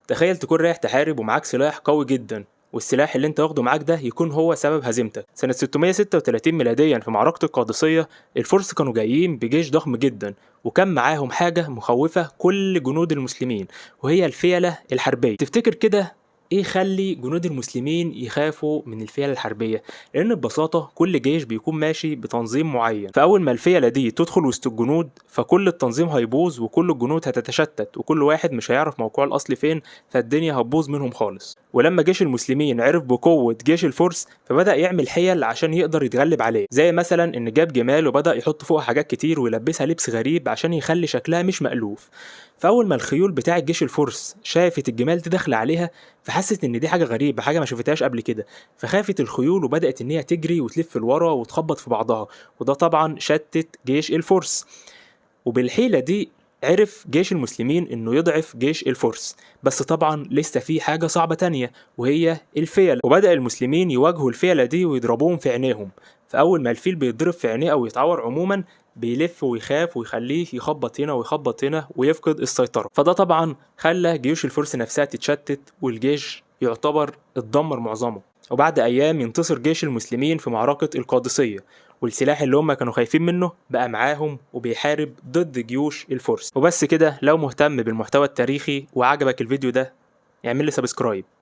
تخيل تكون رايح تحارب ومعاك سلاح قوي جدا، والسلاح اللي انت واخده معاك ده يكون هو سبب هزيمتك. سنة 636 ميلاديا في معركة القادسية، الفرس كانوا جايين بجيش ضخم جدا، وكان معاهم حاجة مخوفة كل جنود المسلمين، وهي الفيلة الحربية. تفتكر كده ايه يخلي جنود المسلمين يخافوا من الفيلة الحربية؟ لان ببساطة كل جيش بيكون ماشي بتنظيم معين، فاول ما الفيلة دي تدخل وسط الجنود فكل التنظيم هيبوظ وكل الجنود هتتشتت وكل واحد مش هيعرف موقعه الاصلي فين، فالدنيا هتبوظ منهم خالص. ولما جيش المسلمين عرف بقوة جيش الفرس فبدأ يعمل حيل عشان يقدر يتغلب عليه، زي مثلا ان جاب جمال وبدأ يحط فوقها حاجات كتير ويلبسها لبس غريب عشان يخلي شكلها مش مألوف. فاول ما الخيول بتاع جيش الفرس شافت الجمال دي داخله عليها، فحست ان دي حاجه غريبه، حاجه ما شافتهاش قبل كده، فخافت الخيول وبدات ان هي تجري وتلف لورا وتخبط في بعضها، وده طبعا شتت جيش الفرس. وبالحيله دي عرف جيش المسلمين انه يضعف جيش الفرس. بس طبعا لسه في حاجه صعبه تانية وهي الفيل، وبدأ المسلمين يواجهوا الفيله دي ويضربوهم في عينيهم. فاول ما الفيل بيتضرب في عينيه او يتعور عموما بيلف ويخاف ويخليه يخبط هنا ويخبط هنا ويفقد السيطرة، فده طبعا خلى جيوش الفرس نفسها تتشتت والجيش يعتبر اتدمر معظمه. وبعد أيام ينتصر جيش المسلمين في معركة القادسية، والسلاح اللي هم كانوا خايفين منه بقى معاهم وبيحارب ضد جيوش الفرس. وبس كده، لو مهتم بالمحتوى التاريخي وعجبك الفيديو ده اعمل لي سبسكرايب.